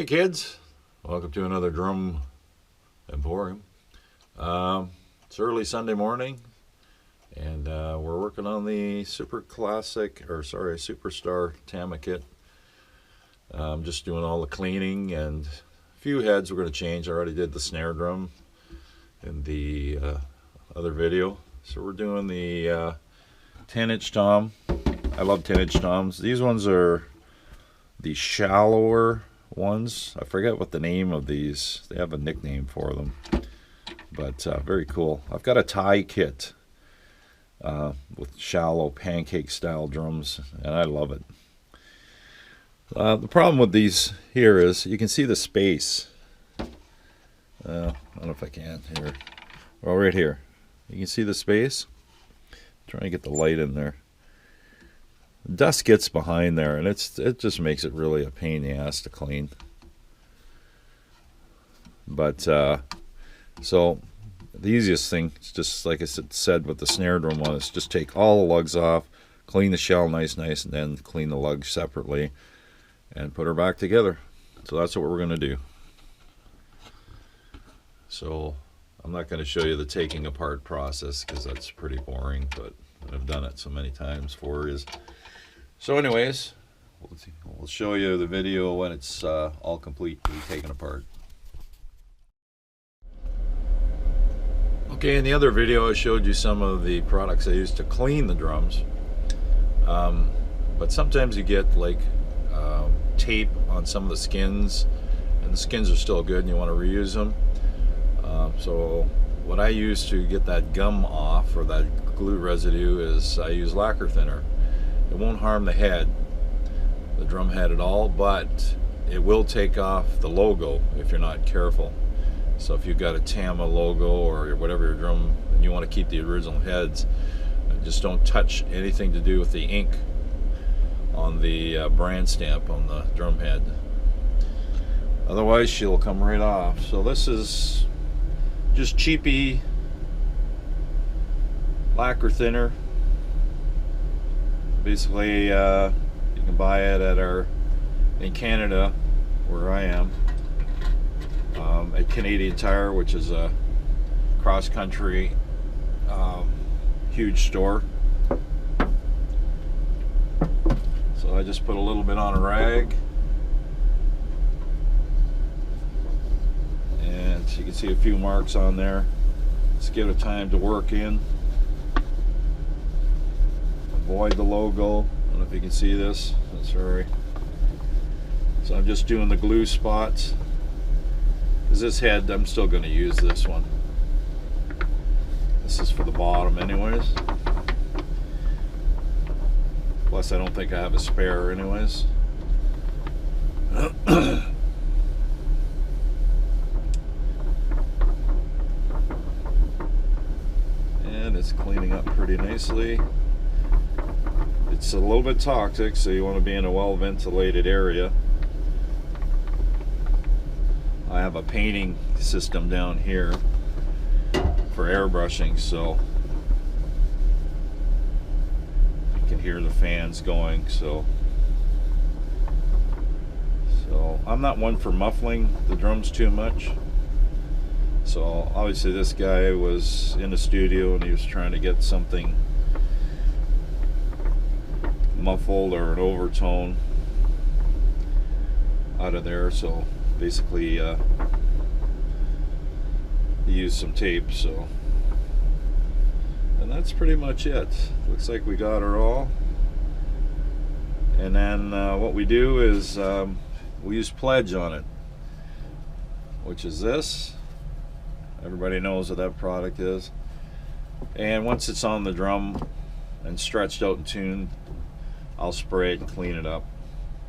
kids, welcome to another drum emporium. It's early Sunday morning, and we're working on the Superstar Tama kit. Just doing all the cleaning and a few heads we're going to change. I already did the snare drum in the other video. So we're doing the 10-inch tom. I love 10-inch toms. These ones are the shallower ones. I forget what the name of these. They have a nickname for them, but very cool. I've got a tie kit with shallow pancake style drums, and I love it. The problem with these here is you can see the space. I don't know if I can here. Well, right here you can see the space. I'm trying to get the light in there. Dust gets behind there, and it just makes it really a pain in the ass to clean. But so the easiest thing, just like I said with the snare drum one, is just take all the lugs off, clean the shell nice, and then clean the lugs separately and put her back together. So that's what we're going to do. So I'm not going to show you the taking apart process because that's pretty boring, but I've done it so many times for you. So anyways, we'll show you the video when it's all completely taken apart. Okay, in the other video I showed you some of the products I use to clean the drums. But sometimes you get like tape on some of the skins, and the skins are still good and you want to reuse them. So what I use to get that gum off, or that glue residue, is I use lacquer thinner. It won't harm the head, the drum head at all, but it will take off the logo if you're not careful. So if you've got a Tama logo or whatever your drum, and you want to keep the original heads, just don't touch anything to do with the ink on the brand stamp on the drum head. Otherwise she'll come right off. So this is just cheapy lacquer thinner. Basically, you can buy it in Canada, where I am, at Canadian Tire, which is a cross-country huge store. So I just put a little bit on a rag, and you can see a few marks on there. Let's give it time to work in. Avoid the logo. I don't know if you can see this. Sorry. So I'm just doing the glue spots. Because this head, I'm still going to use this one. This is for the bottom anyways. Plus I don't think I have a spare anyways. And it's cleaning up pretty nicely. It's a little bit toxic, so you want to be in a well-ventilated area. I have a painting system down here for airbrushing, so you can hear the fans going. So I'm not one for muffling the drums too much. So obviously this guy was in the studio and he was trying to get something muffled or an overtone out of there, so basically he used some tape. So, and that's pretty much it. Looks like we got her all. And then what we do is we use pledge on it, which is this. Everybody knows what that product is. And once it's on the drum and stretched out and tuned, I'll spray it and clean it up.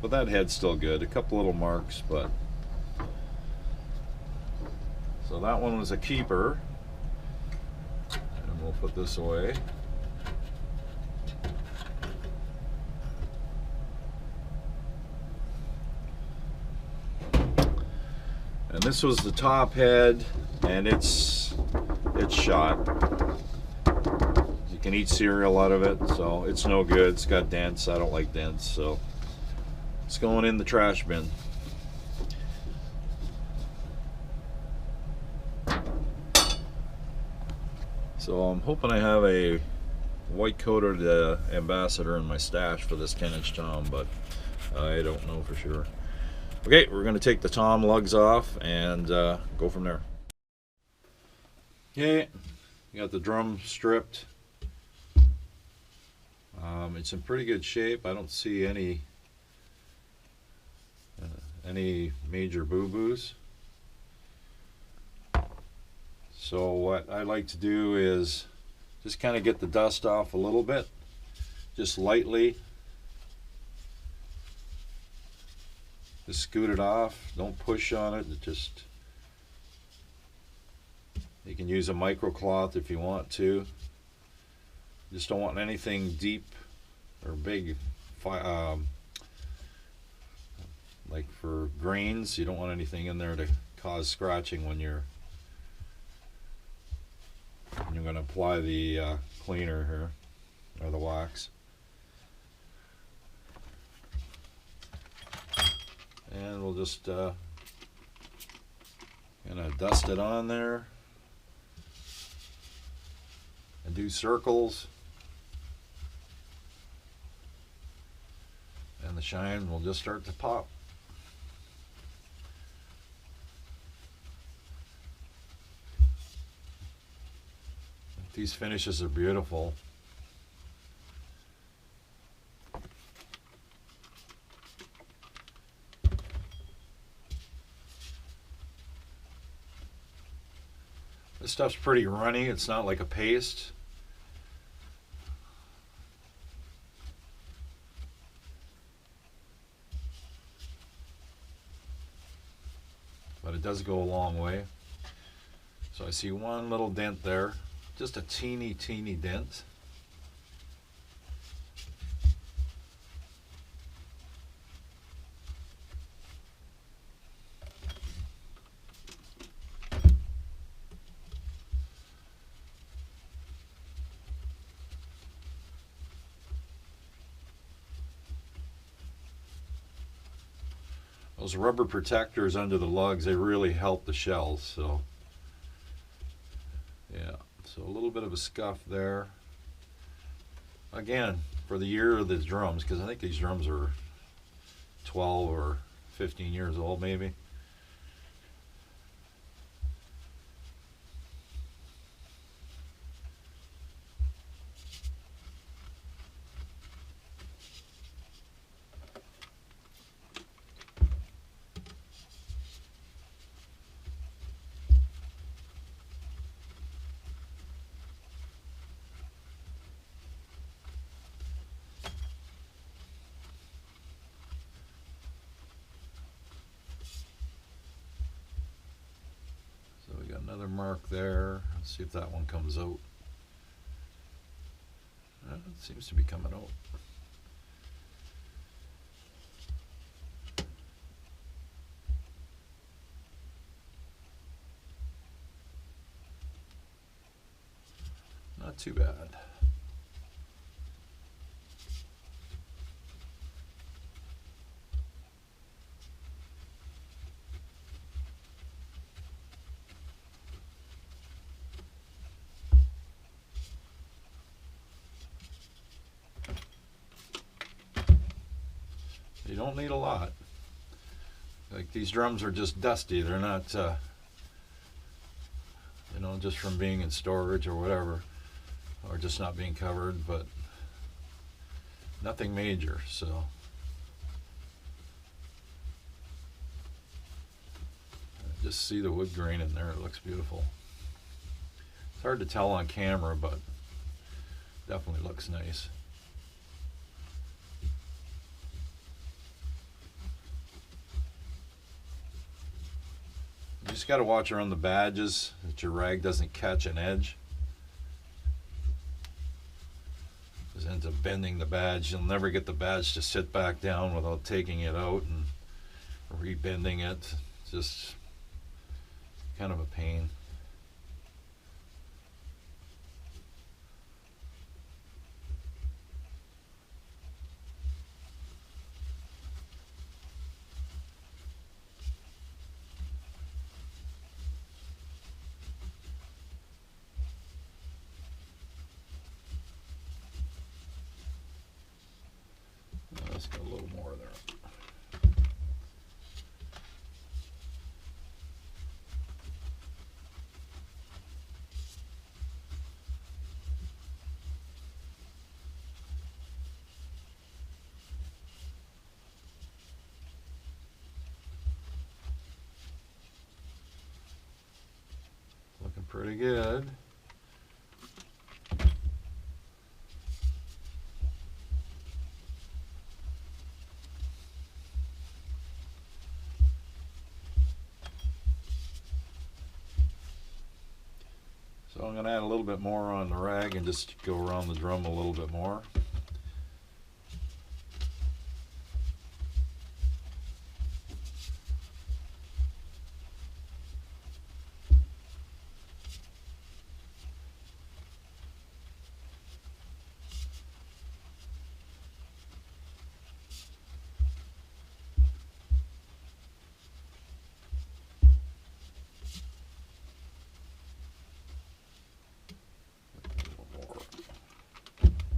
But that head's still good. A couple little marks, but. So that one was a keeper. And we'll put this away. And this was the top head, and it's shot. You can eat cereal out of it, so it's no good. It's got dents. I don't like dents, so it's going in the trash bin. So I'm hoping I have a white coated ambassador in my stash for this 10-inch tom, but I don't know for sure. Okay, we're going to take the tom lugs off and go from there. Okay, got the drum stripped. It's in pretty good shape. I don't see any major boo-boos. So what I like to do is just kind of get the dust off a little bit, just lightly. Just scoot it off. Don't push on it. Just, you can use a micro cloth if you want to. Just don't want anything deep or big, like for grains. You don't want anything in there to cause scratching when you're going to apply the cleaner here, or the wax. And we'll just kind of dust it on there and do circles. And the shine will just start to pop. These finishes are beautiful. This stuff's pretty runny. It's not like a paste. But it does go a long way. So I see one little dent there. Just a teeny dent. Those rubber protectors under the lugs, they really help the shells. So yeah, so a little bit of a scuff there. Again, for the year of the drums, because I think these drums are 12 or 15 years old maybe. Another mark there. Let's see if that one comes out. It seems to be coming out. Not too bad. You don't need a lot. Like, these drums are just dusty. They're not, you know, just from being in storage or whatever, or just not being covered, but nothing major. So just see the wood grain in there. It looks beautiful. It's hard to tell on camera, but definitely looks nice. You just got to watch around the badges that your rag doesn't catch an edge. Just ends up bending the badge. You'll never get the badge to sit back down without taking it out and rebending it. It's just kind of a pain. pretty good. So I'm going to add a little bit more on the rag and just go around the drum a little bit more.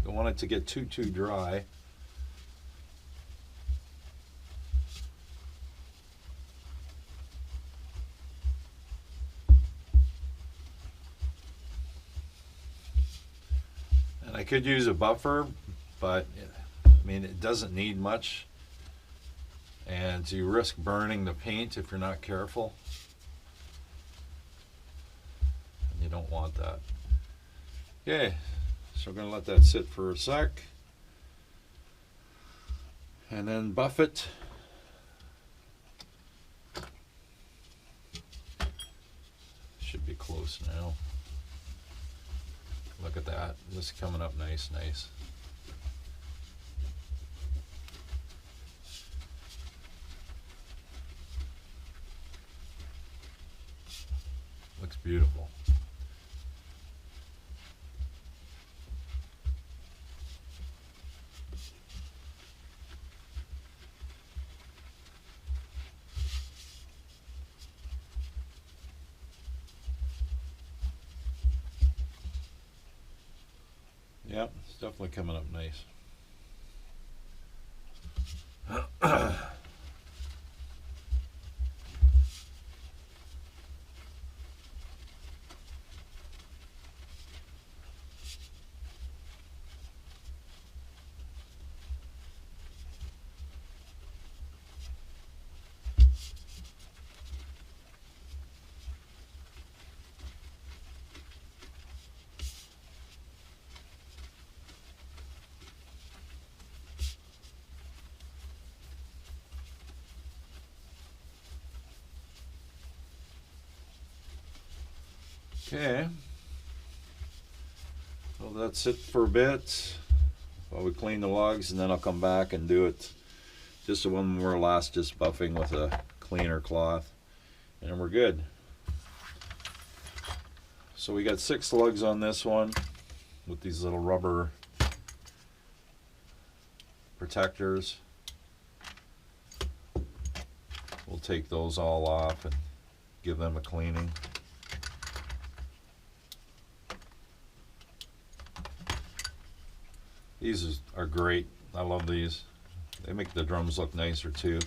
Don't want it to get too dry. And I could use a buffer, but I mean, it doesn't need much. And you risk burning the paint if you're not careful. And you don't want that. Okay, so we're going to let that sit for a sec. And then buff it. Should be close now. Look at that. This is coming up nice. Looks beautiful. Yep, it's definitely coming up nice. Okay, well that's it for a bit while we clean the logs, and then I'll come back and do it just one more last just buffing with a cleaner cloth, and we're good. So we got 6 lugs on this one with these little rubber protectors. We'll take those all off and give them a cleaning. These are great. I love these. They make the drums look nicer too.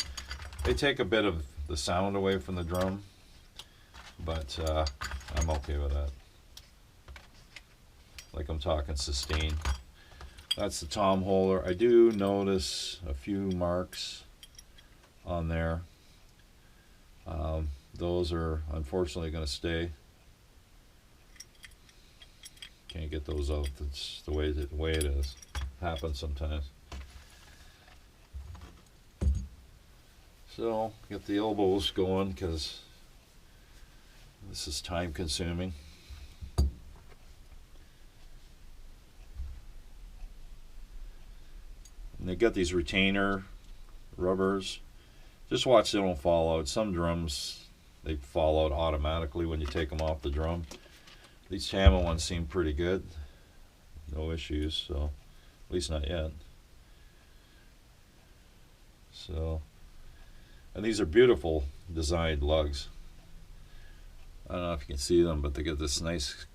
They take a bit of the sound away from the drum, but I'm okay with that. Like I'm talking sustain. That's the tom holder. I do notice a few marks on there. Those are unfortunately going to stay. Can't get those out. It's the way it is. Happens sometimes. So get the elbows going because this is time consuming. And they got these retainer rubbers. Just watch they don't fall out. Some drums, they fall out automatically when you take them off the drum. These Tama ones seem pretty good. No issues, so at least not yet. So, and these are beautiful designed lugs. I don't know if you can see them, but they get this nice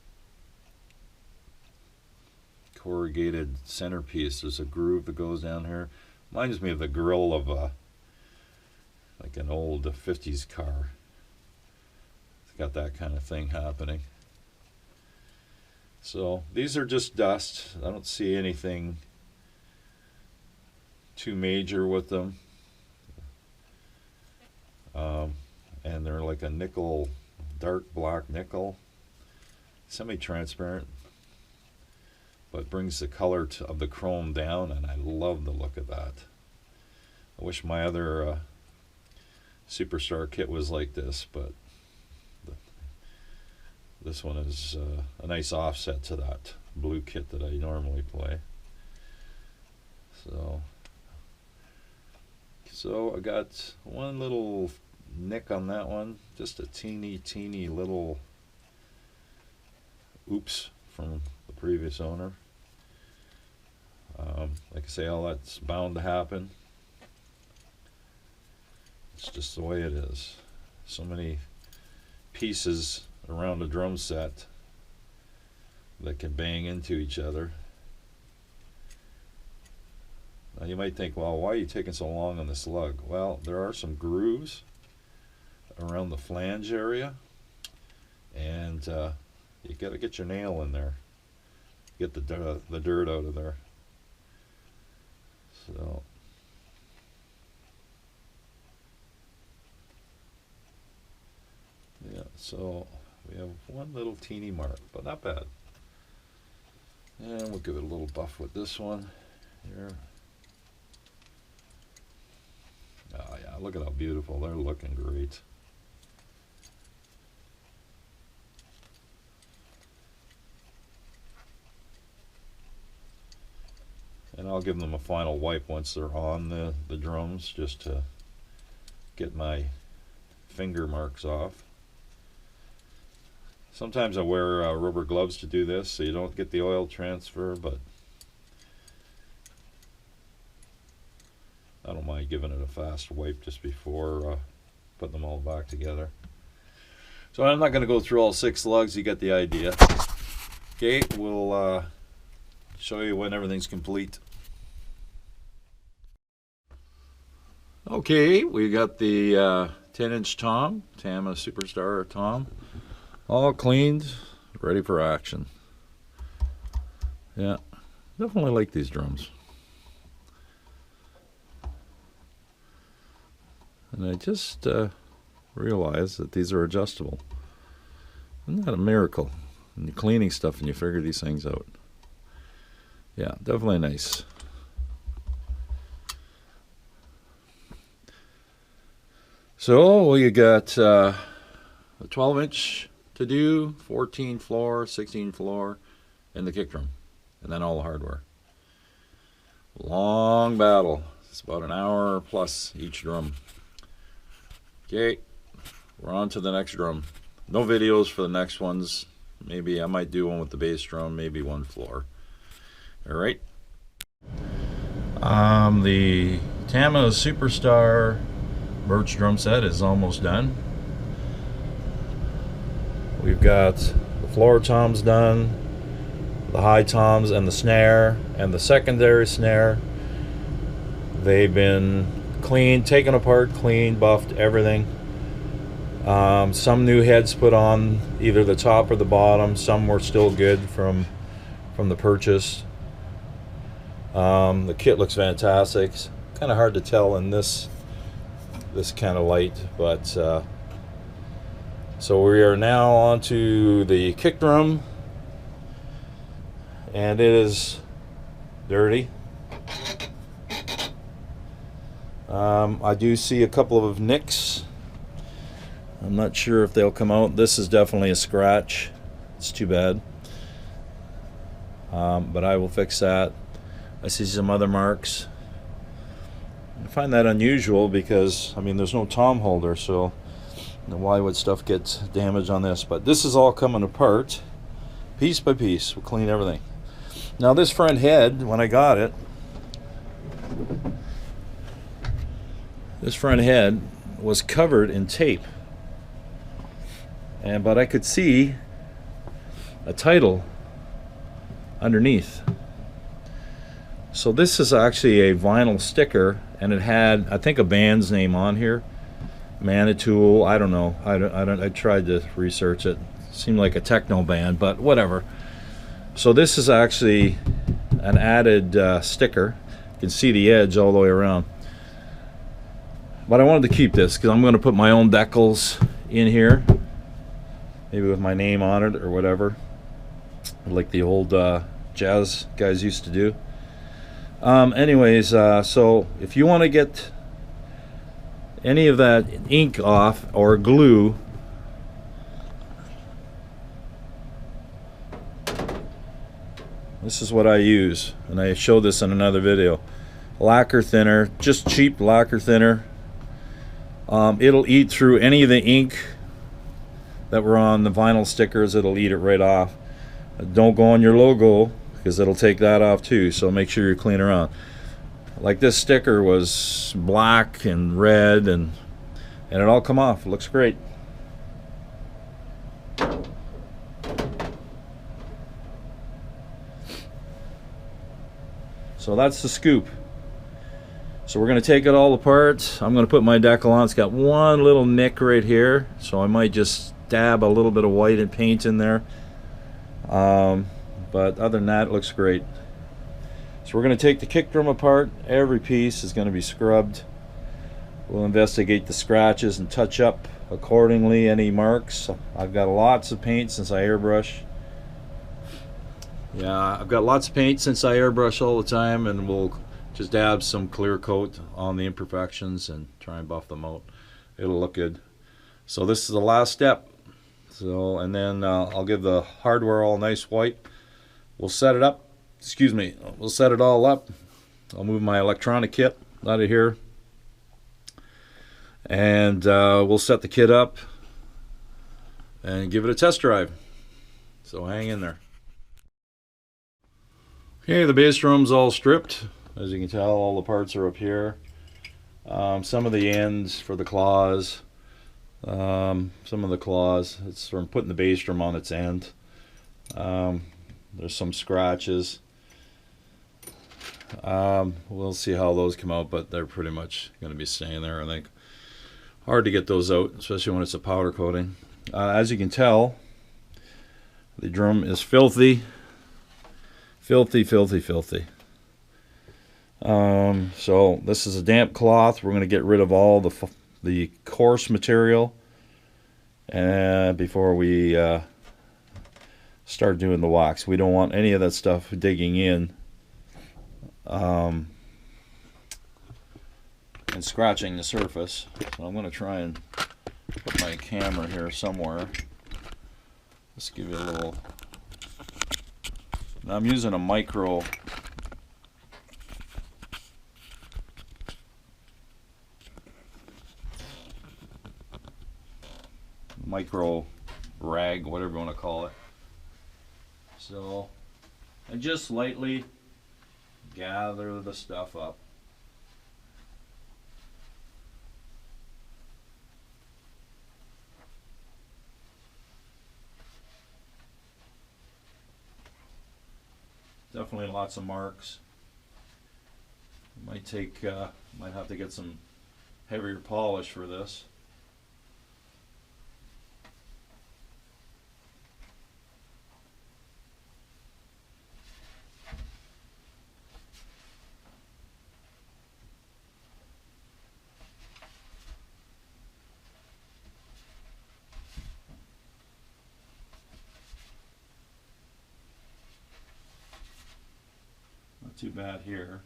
corrugated centerpiece. There's a groove that goes down here. Reminds me of the grill of a like an old 50s car. It's got that kind of thing happening. So these are just dust. I don't see anything too major with them. And they're like a nickel, dark black nickel. semi-transparent, but brings the color of the chrome down, and I love the look of that. I wish my other Superstar kit was like this, but this one is a nice offset to that blue kit that I normally play. So I got one little nick on that one, just a teeny little oops from the previous owner. Like I say, all that's bound to happen. It's just the way it is. So many pieces around a drum set that can bang into each other. Now you might think, well, why are you taking so long on this lug? Well, there are some grooves around the flange area, and you got to get your nail in there, get the dirt out of there. So yeah, so we have one little teeny mark, but not bad. And we'll give it a little buff with this one here. Oh yeah, look at how beautiful. They're looking great. And I'll give them a final wipe once they're on the drums, just to get my finger marks off. Sometimes I wear rubber gloves to do this so you don't get the oil transfer, but I don't mind giving it a fast wipe just before putting them all back together. So I'm not going to go through all 6 lugs, you get the idea. Okay, we'll show you when everything's complete. Okay, we got the 10-inch tom, Tama Superstar tom, all cleaned, ready for action. Yeah, definitely like these drums. And I just realized that these are adjustable. Isn't that a miracle? And you're cleaning stuff and you figure these things out. Yeah, definitely nice. So you got a 12-inch to do, 14 floor, 16 floor, and the kick drum, and then all the hardware. Long battle. It's about an hour plus each drum. Okay, we're on to the next drum. No videos for the next ones. Maybe I might do one with the bass drum, maybe one floor. All right. The Tama Superstar birch drum set is almost done. We've got the floor toms done, the high toms and the snare and the secondary snare. They've been cleaned, taken apart, cleaned, buffed, everything. Some new heads put on, either the top or the bottom. Some were still good from the purchase. The kit looks fantastic. It's kind of hard to tell in this kind of light, but so we are now on to the kick drum, and it is dirty. I do see a couple of nicks. I'm not sure if they'll come out. This is definitely a scratch. It's too bad. But I will fix that. I see some other marks. I find that unusual because, I mean, there's no tom holder, so why would stuff get damaged on this? But this is all coming apart, piece by piece. We'll clean everything. Now this front head, when I got it, this front head was covered in tape, but I could see a title underneath. So this is actually a vinyl sticker, and it had, I think, a band's name on here, Manitou. I don't know. I tried to research it. Seemed like a techno band, but whatever. So this is actually an added sticker. You can see the edge all the way around. But I wanted to keep this because I'm going to put my own decals in here, maybe with my name on it or whatever. like the old jazz guys used to do. So if you want to get any of that ink off or glue, this is what I use, and I showed this in another video. Lacquer thinner, just cheap lacquer thinner. It'll eat through any of the ink that were on the vinyl stickers. It'll eat it right off. Don't go on your logo, because it'll take that off too, so make sure you're clean around. Like this sticker was black and red, and it all come off. It looks great. So that's the scoop. So we're going to take it all apart. I'm going to put my decal on. It's got one little nick right here, so I might just dab a little bit of white and paint in there. But other than that, it looks great. So we're going to take the kick drum apart. Every piece is going to be scrubbed. We'll investigate the scratches and touch up accordingly any marks. I've got lots of paint since I airbrush. Yeah, I've got lots of paint since I airbrush all the time, and we'll just dab some clear coat on the imperfections and try and buff them out. It'll look good. So this is the last step. So, and then I'll give the hardware all nice white. We'll set it up. Excuse me. We'll set it all up. I'll move my electronic kit out of here, and we'll set the kit up and give it a test drive. So hang in there. Okay, the bass drum's all stripped. As you can tell, all the parts are up here. Some of the ends for the claws. Some of the claws, it's from putting the bass drum on its end. There's some scratches. We'll see how those come out, but they're pretty much going to be staying there, I think. Hard to get those out, especially when it's a powder coating. As you can tell, the drum is filthy. Filthy, filthy, filthy. So this is a damp cloth. We're going to get rid of all the coarse material before we start doing the wax. We don't want any of that stuff digging in and scratching the surface. So I'm going to try and put my camera here somewhere. Let's give you a little. Now I'm using a micro rag, whatever you want to call it. So I just lightly gather the stuff up. Definitely lots of marks. Might have to get some heavier polish for this. Not too bad here.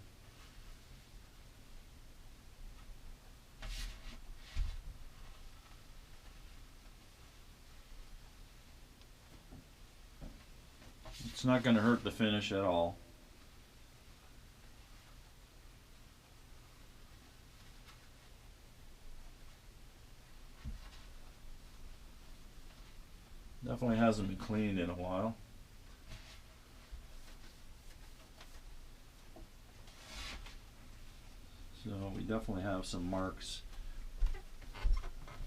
It's not going to hurt the finish at all. Definitely hasn't been cleaned in a while. So we definitely have some marks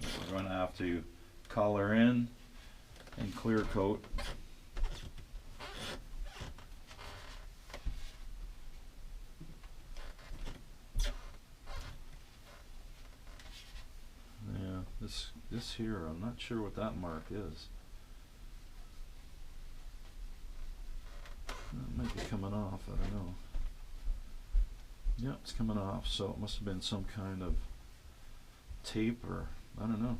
that we're going to have to color in and clear coat. Yeah, this here, I'm not sure what that mark is. That might be coming off, I don't know. Yeah, it's coming off, so it must have been some kind of tape, or I don't know.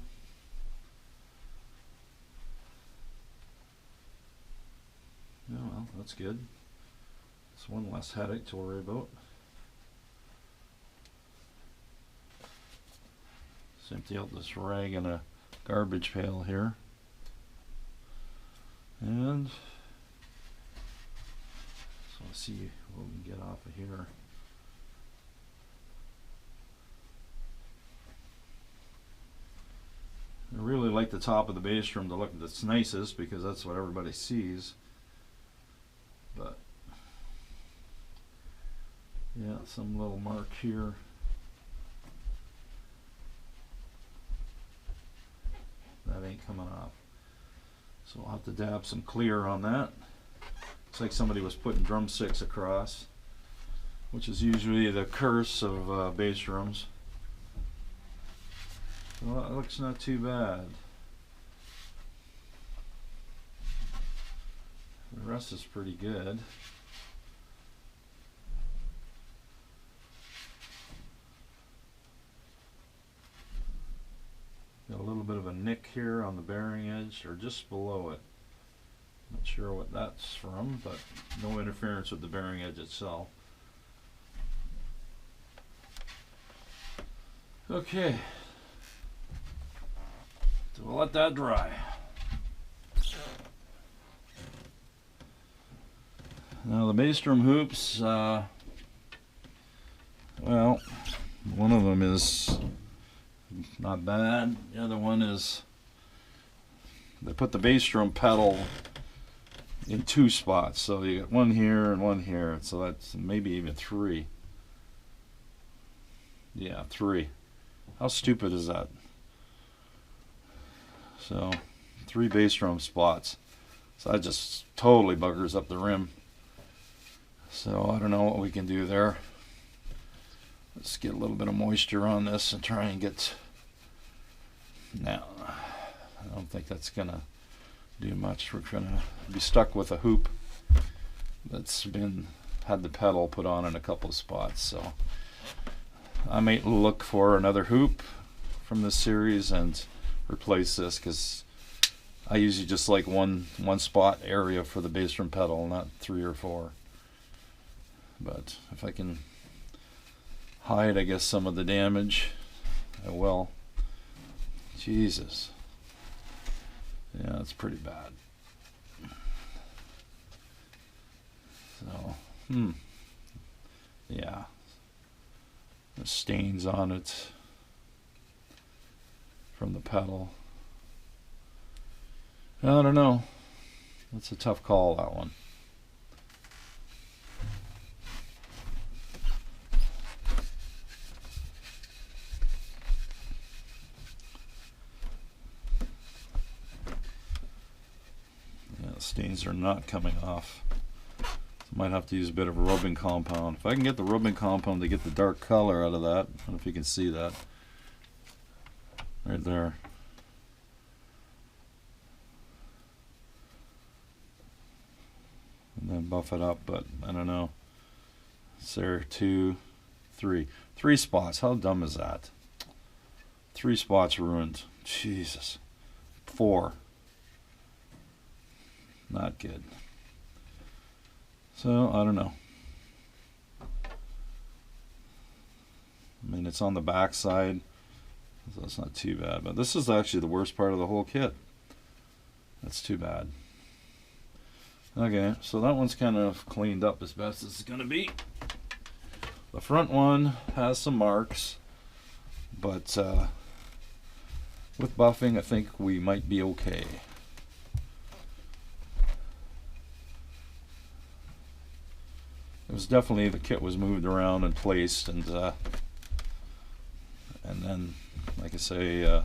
No, Well, that's good. It's one less headache to worry about. Let's empty out this rag in a garbage pail here. And so let's see what we can get off of here. I really like the top of the bass drum to look its nicest because that's what everybody sees. But yeah, some little mark here. That ain't coming off. So I'll have to dab some clear on that. Looks like somebody was putting drumsticks across, which is usually the curse of bass drums. Well, that looks not too bad. The rest is pretty good. Got a little bit of a nick here on the bearing edge, or just below it. Not sure what that's from, but no interference with the bearing edge itself. Okay. So we'll let that dry. Now the bass drum hoops, well, one of them is not bad. The other one is, they put the bass drum pedal in 2 spots. So you got one here and one here. So that's maybe even 3. Yeah, 3. How stupid is that? So 3 bass drum spots. So that just totally buggers up the rim. So I don't know what we can do there. Let's get a little bit of moisture on this and try and get. Now, I don't think that's gonna do much. We're gonna be stuck with a hoop that's had the pedal put on in a couple of spots. So I might look for another hoop from this series and replace this, because I usually just like one spot area for the bass drum pedal, not 3 or 4. But if I can hide, I guess, some of the damage, I will. Jesus. Yeah, that's pretty bad. So, yeah. There's stains on it from the pedal. I don't know. That's a tough call, that one. Stains are not coming off. So might have to use a bit of a rubbing compound. If I can get the rubbing compound to get the dark color out of that, I don't know if you can see that. Right there. And then buff it up, but I don't know. Is there 2, 3? 3 spots. How dumb is that? 3 spots ruined. Jesus. 4. Not good. So, I don't know. I mean, it's on the back side, so it's not too bad. But this is actually the worst part of the whole kit. That's too bad. Okay, so that one's kind of cleaned up as best as it's going to be. The front one has some marks, but with buffing, I think we might be okay. It was definitely, the kit was moved around and placed, and then, like I say,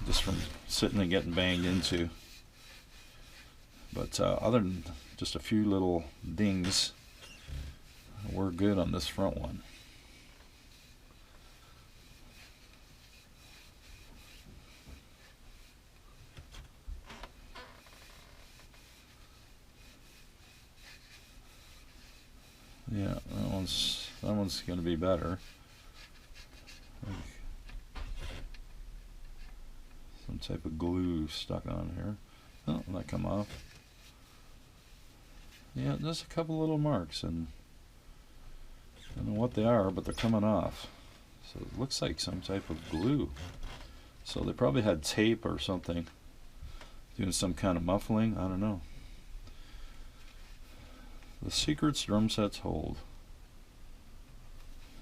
just from sitting and getting banged into. But other than just a few little dings, we're good on this front one. Yeah, that one's going to be better. Some type of glue stuck on here. Oh, that come off. Yeah, there's a couple little marks, and I don't know what they are, but they're coming off. So it looks like some type of glue. So they probably had tape or something, doing some kind of muffling. I don't know. The secrets drum sets hold.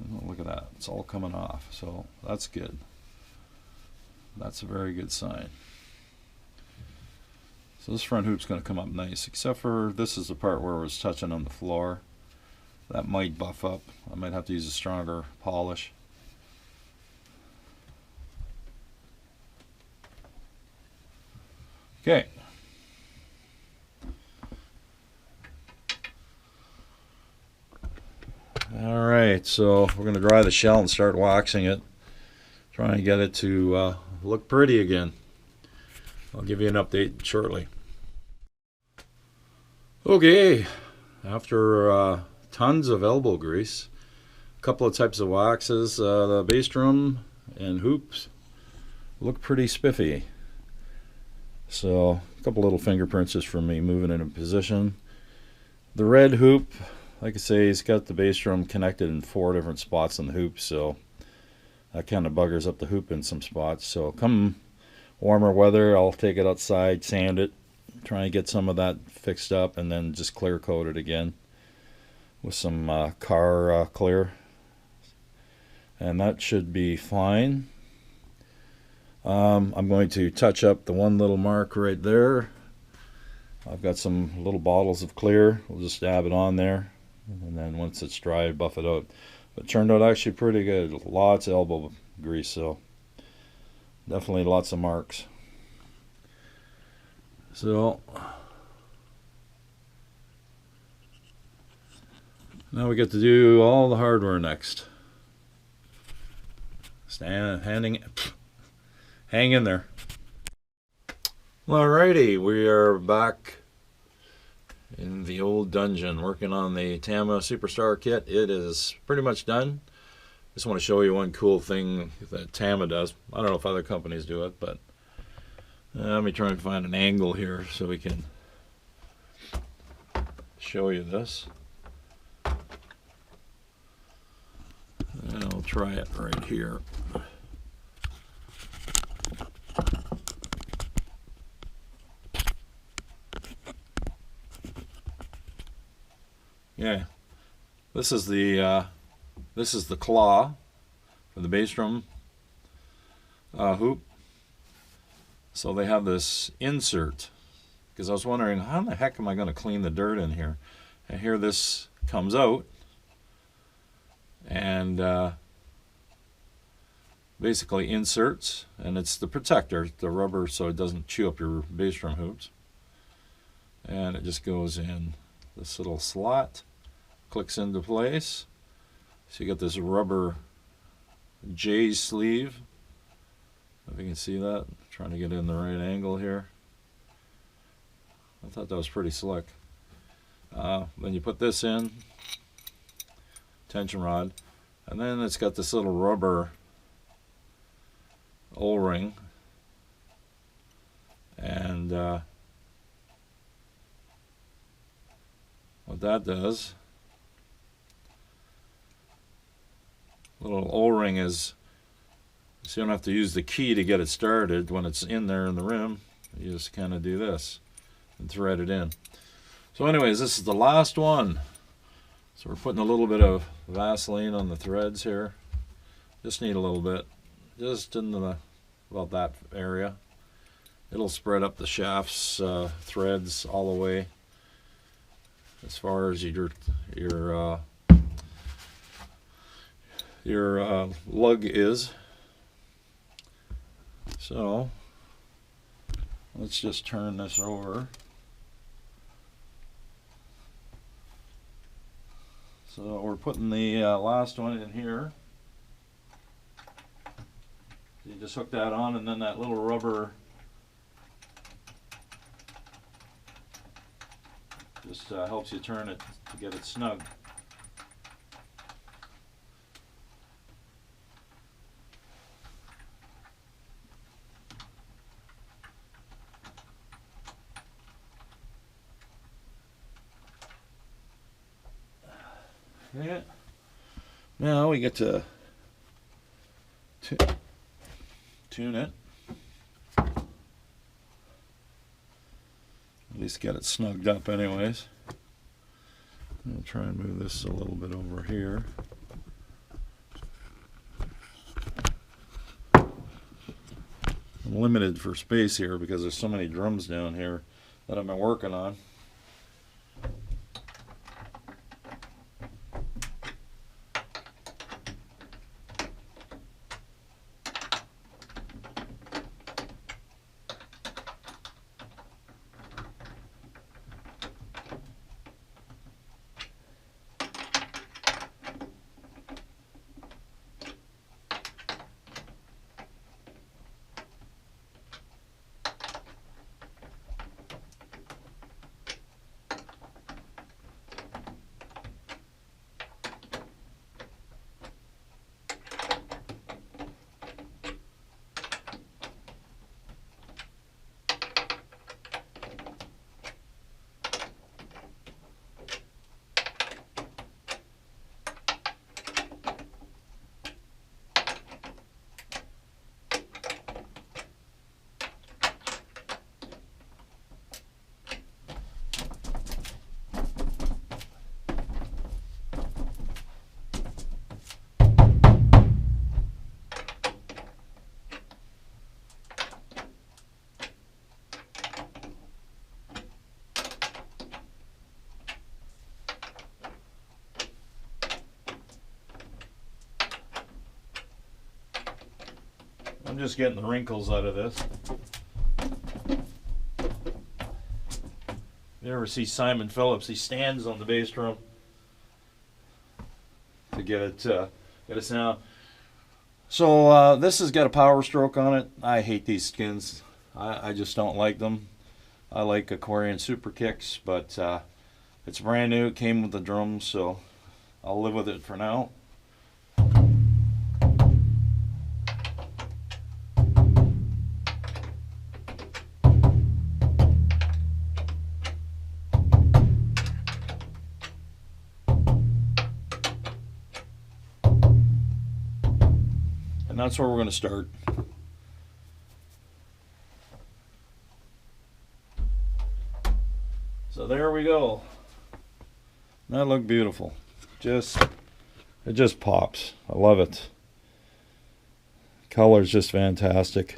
Oh, look at that. It's all coming off. So that's good. That's a very good sign. So this front hoop's going to come up nice, except for this is the part where it was touching on the floor. That might buff up. I might have to use a stronger polish. Okay. Alright, so we're going to dry the shell and start waxing it. Trying to get it to look pretty again. I'll give you an update shortly. Okay, after tons of elbow grease, a couple of types of waxes, the bass drum and hoops look pretty spiffy. So a couple little fingerprints just from me moving in a position. The red hoop, like I say, it's got the bass drum connected in 4 different spots on the hoop, so that kind of buggers up the hoop in some spots. So come warmer weather, I'll take it outside, sand it, try and get some of that fixed up, and then just clear coat it again with some car clear, and that should be fine. I'm going to touch up the one little mark right there. I've got some little bottles of clear. We'll just dab it on there, and then once it's dry, buff it out. But it turned out actually pretty good. Lots of elbow grease, so definitely lots of marks. So now we get to do all the hardware next. Hang in there. Alrighty, we are back in the old dungeon working on the Tama Superstar kit. It is pretty much done. Just want to show you one cool thing that Tama does. I don't know if other companies do it, but let me try and find an angle here so we can show you this. And I'll try it right here. Yeah, this is the claw for the bass drum hoop. So they have this insert, because I was wondering how in the heck am I going to clean the dirt in here. And here this comes out, and basically inserts, and it's the protector, the rubber, so it doesn't chew up your bass drum hoops. And it just goes in this little slot, clicks into place. So you got this rubber J sleeve. If you can see that, I'm trying to get in the right angle here. I thought that was pretty slick. Then you put this in, tension rod, and then it's got this little rubber O-ring, and what that does, little O-ring is, so you don't have to use the key to get it started. When it's in there in the rim, you just kind of do this and thread it in. So anyways, this is the last one. So we're putting a little bit of Vaseline on the threads here. Just need a little bit, just in the, about that area. It'll spread up the shaft's threads all the way as far as your lug is. So let's just turn this over. So we're putting the last one in here. You just hook that on, and then that little rubber just helps you turn it to get it snug. Yeah. Now we get to tune it. At least get it snugged up anyways. I'll try and move this a little bit over here. I'm limited for space here because there's so many drums down here that I've been working on. I'm just getting the wrinkles out of this. You ever see Simon Phillips? He stands on the bass drum to get it sound. So this has got a power stroke on it. I hate these skins. I just don't like them. I like Aquarian Super Kicks, but it's brand new. It came with the drums, so I'll live with it for now. And that's where we're going to start. So there we go. That looked beautiful. It just pops. I love it. Color's just fantastic.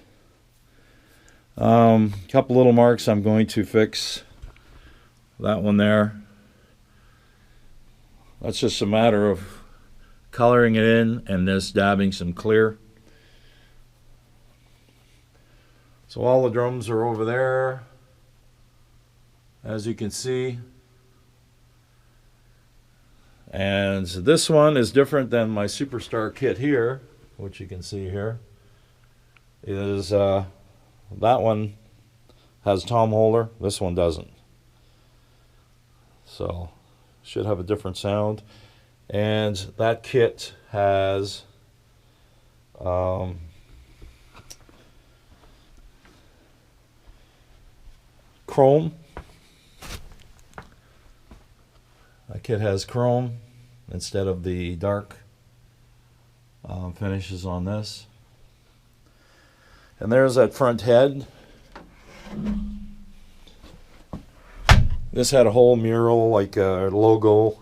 Couple little marks I'm going to fix. That one there. That's just a matter of coloring it in and just dabbing some clear. So all the drums are over there, as you can see. And this one is different than my Superstar kit here, which you can see here. That one has tom holder, this one doesn't. So should have a different sound. And that kit has chrome. That kit has chrome instead of the dark finishes on this. And there's that front head. This had a whole mural, like a logo.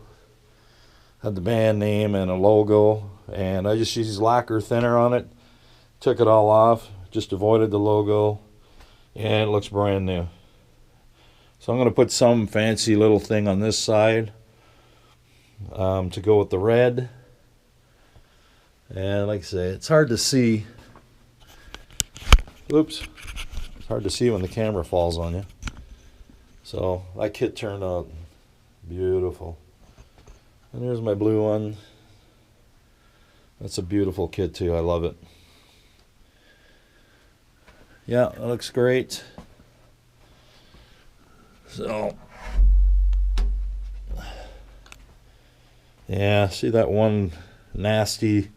Had the band name and a logo. And I just used lacquer thinner on it. Took it all off. Just avoided the logo. And it looks brand new. So I'm going to put some fancy little thing on this side to go with the red. And like I say, it's hard to see. Oops. It's hard to see when the camera falls on you. So that kit turned out beautiful. And here's my blue one. That's a beautiful kit too. I love it. Yeah, that looks great. So, yeah, see that one nasty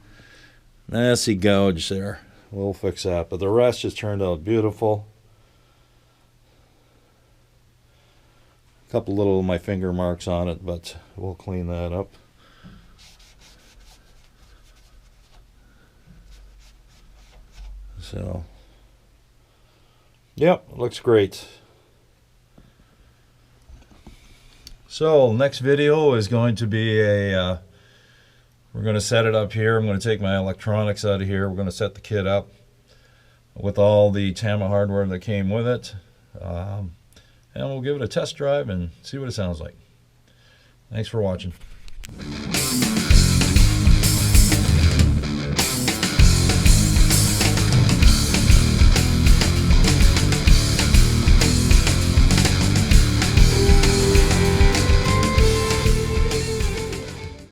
gouge there. We'll fix that. But the rest just turned out beautiful. A couple little of my finger marks on it, but we'll clean that up. So, yep, looks great. So next video is going to be we're going to set it up here. I'm going to take my electronics out of here. We're going to set the kit up with all the Tama hardware that came with it. And we'll give it a test drive and see what it sounds like. Thanks for watching.